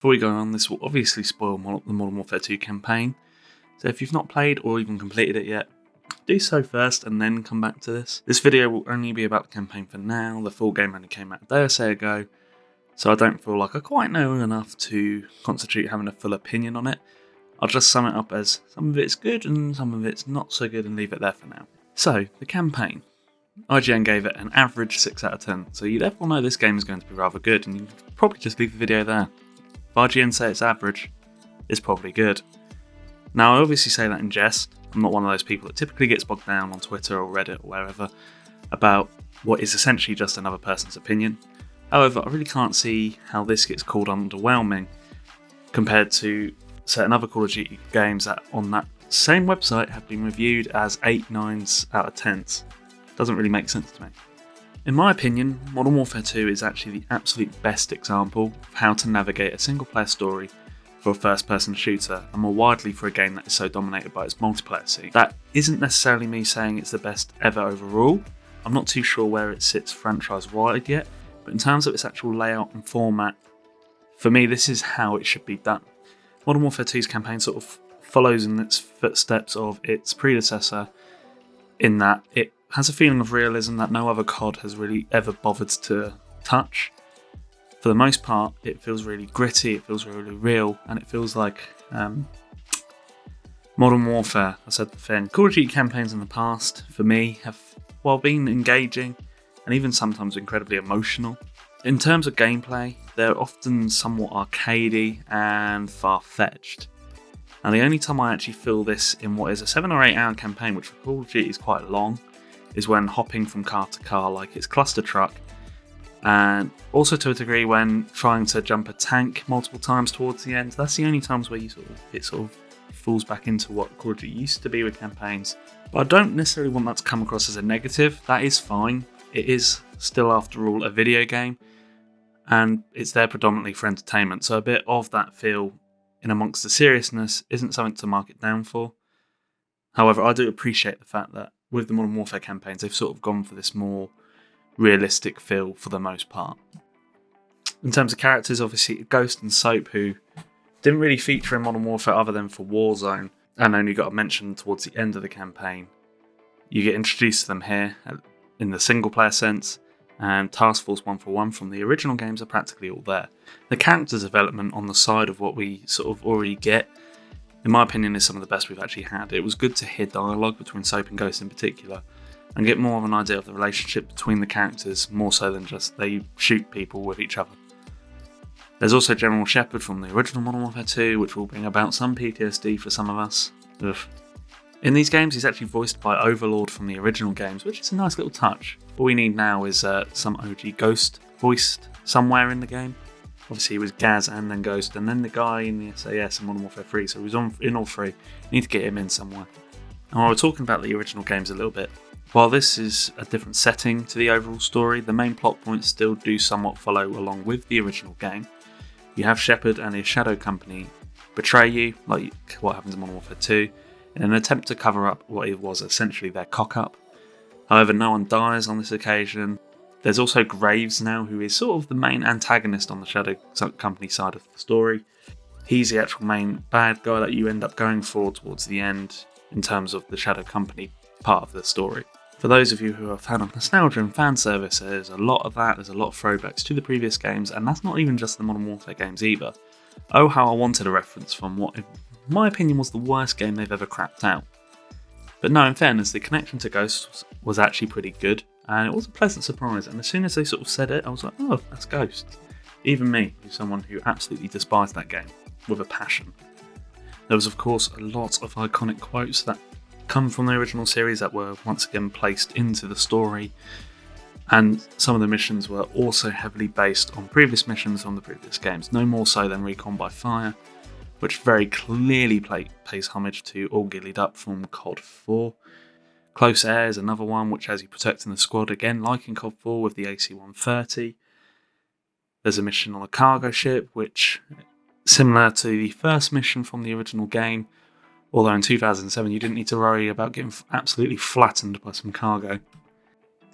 Before we go on, this will obviously spoil the Modern Warfare 2 campaign, so if you've not played or even completed it yet, do so first and then come back to this. This video will only be about the campaign for now. The full game only came out a day or so ago, so I don't feel like I quite know enough to constitute having a full opinion on it. I'll just sum it up as some of it's good and some of it's not so good and leave it there for now. So, the campaign. IGN gave it an average 6 out of 10, so you therefore know this game is going to be rather good, and you can probably just leave the video there. If IGN say it's average, it's probably good. Now, I obviously say that in jest. I'm not one of those people that typically gets bogged down on Twitter or Reddit or wherever about what is essentially just another person's opinion. However, I really can't see how this gets called underwhelming compared to certain other Call of Duty games that on that same website have been reviewed as 8, 9s out of 10s. Doesn't really make sense to me. In my opinion, Modern Warfare 2 is actually the absolute best example of how to navigate a single player story for a first person shooter, and more widely for a game that is so dominated by its multiplayer scene. That isn't necessarily me saying it's the best ever overall. I'm not too sure where it sits franchise wide yet, but in terms of its actual layout and format, for me this is how it should be done. Modern Warfare 2's campaign sort of follows in its footsteps of its predecessor in that it has a feeling of realism that no other COD has really ever bothered to touch. For the most part, it feels really gritty, it feels really real, and it feels like Modern Warfare. I said the thing. Call of Duty campaigns in the past, for me, have, while been engaging, and even sometimes incredibly emotional. In terms of gameplay, they're often somewhat arcadey and far-fetched. Now, the only time I actually feel this in what is a 7 or 8 hour campaign, which for Call of Duty is quite long, is when hopping from car to car like it's cluster truck, and also to a degree when trying to jump a tank multiple times towards the end. That's the only times where it sort of falls back into what Call of Duty used to be with campaigns. But I don't necessarily want that to come across as a negative. That is fine. It is still, after all, a video game, and it's there predominantly for entertainment, so a bit of that feel in amongst the seriousness isn't something to mark it down for. However, I do appreciate the fact that with the Modern Warfare campaigns, they've sort of gone for this more realistic feel for the most part. In terms of characters, obviously Ghost and Soap, who didn't really feature in Modern Warfare other than for Warzone, and only got a mention towards the end of the campaign. You get introduced to them here in the single player sense, and Task Force 141 from the original games are practically all there. The character development on the side of what we sort of already get, in my opinion, is some of the best we've actually had. It was good to hear dialogue between Soap and Ghost in particular, and get more of an idea of the relationship between the characters, more so than just they shoot people with each other. There's also General Shepard from the original Modern Warfare 2, which will bring about some PTSD for some of us. Ugh. In these games, he's actually voiced by Overlord from the original games, which is a nice little touch. All we need now is some OG Ghost voiced somewhere in the game. Obviously, he was Gaz and then Ghost, and then the guy in the SAS and Modern Warfare 3, so he was in all three. You need to get him in somewhere. And while we're talking about the original games a little bit, while this is a different setting to the overall story, the main plot points still do somewhat follow along with the original game. You have Shepard and his shadow company betray you, like what happens in Modern Warfare 2, in an attempt to cover up what it was essentially their cock-up. However, no one dies on this occasion. There's also Graves now, who is sort of the main antagonist on the shadow company side of the story. He's the actual main bad guy that you end up going for towards the end in terms of the shadow company part of the story. For those of you who are a fan of nostalgia and fan service, there's a lot of that, there's a lot of throwbacks to the previous games, and that's not even just the Modern Warfare games either. Oh, how I wanted a reference from what, in my opinion, was the worst game they've ever crapped out. But no, in fairness, the connection to Ghost was actually pretty good, and it was a pleasant surprise, and as soon as they sort of said it, I was like, oh, that's Ghost. Even me, who's someone who absolutely despised that game, with a passion. There was, of course, a lot of iconic quotes that come from the original series that were once again placed into the story, and some of the missions were also heavily based on previous missions from the previous games, no more so than Recon by Fire, which very clearly pays homage to All Gillied Up from COD 4. Close Air is another one which has you protecting the squad, again like in COD 4 with the AC-130. There's a mission on a cargo ship which, similar to the first mission from the original game, although in 2007 you didn't need to worry about getting absolutely flattened by some cargo.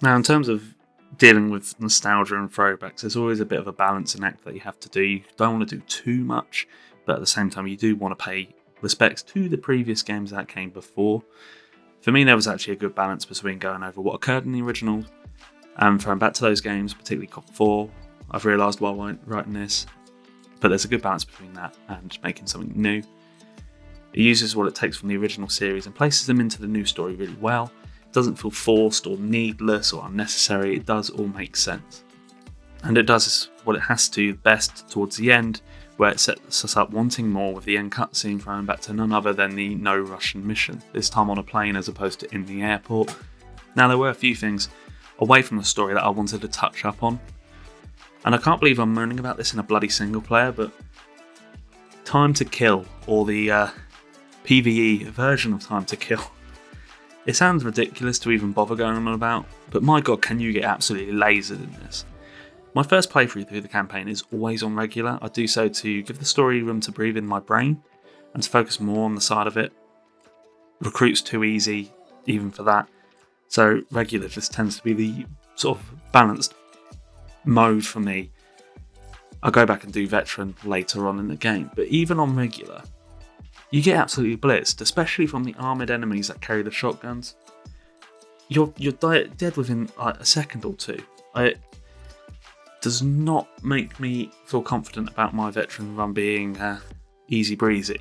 Now, in terms of dealing with nostalgia and throwbacks, there's always a bit of a balancing act that you have to do. You don't want to do too much, but at the same time, you do want to pay respects to the previous games that came before. For me, there was actually a good balance between going over what occurred in the original and throwing back to those games, particularly COD 4. I've realised while writing this, but there's a good balance between that and making something new. It uses what it takes from the original series and places them into the new story really well. It doesn't feel forced or needless or unnecessary, it does all make sense. And it does what it has to best towards the end, where it sets us up wanting more, with the end cutscene throwing back to none other than the no Russian mission, this time on a plane as opposed to in the airport. Now, there were a few things away from the story that I wanted to touch up on, and I can't believe I'm moaning about this in a bloody single player, but Time to Kill, or the PvE version of Time to Kill. It sounds ridiculous to even bother going on about, but my god, can you get absolutely lasered in this. My first playthrough through the campaign is always on regular. I do so to give the story room to breathe in my brain and to focus more on the side of it. Recruit's too easy, even for that, so regular just tends to be the sort of balanced mode for me. I'll go back and do veteran later on in the game, but even on regular, you get absolutely blitzed, especially from the armoured enemies that carry the shotguns. You're dead within like a second or two. It does not make me feel confident about my veteran run being easy breezy.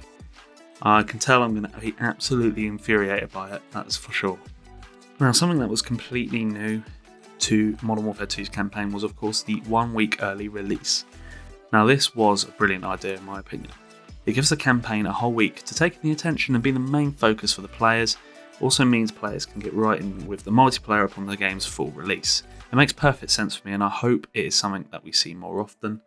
I can tell I'm going to be absolutely infuriated by it, that's for sure. Now, something that was completely new to Modern Warfare 2's campaign was, of course, the 1 week early release. Now, this was a brilliant idea in my opinion. It gives the campaign a whole week to take the attention and be the main focus for the players. Also means players can get right in with the multiplayer upon the game's full release. It makes perfect sense for me, and I hope it is something that we see more often.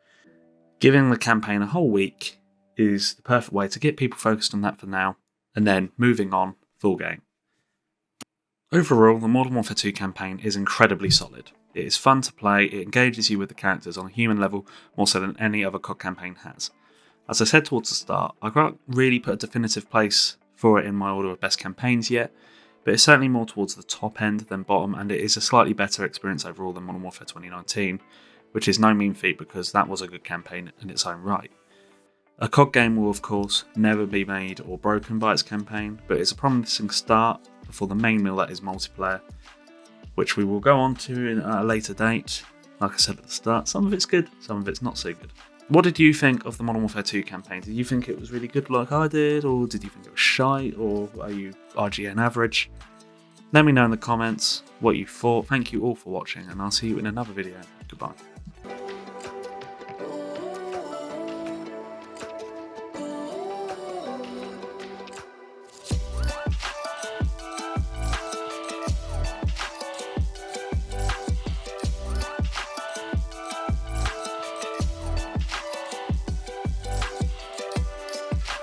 Giving the campaign a whole week is the perfect way to get people focused on that for now, and then moving on, full game. Overall, the Modern Warfare 2 campaign is incredibly solid. It is fun to play, it engages you with the characters on a human level more so than any other COD campaign has. As I said towards the start, I can't really put a definitive place for it in my order of best campaigns yet, but it's certainly more towards the top end than bottom, and it is a slightly better experience overall than Modern Warfare 2019, which is no mean feat because that was a good campaign in its own right. A COD game will of course never be made or broken by its campaign, but it's a promising start before the main meal that is multiplayer, which we will go on to at a later date. Like I said at the start, some of it's good, some of it's not so good. What did you think of the Modern Warfare 2 campaign? Did you think it was really good like I did, or did you think it was shite, or are you RGN average? Let me know in the comments what you thought. Thank you all for watching, and I'll see you in another video. Goodbye.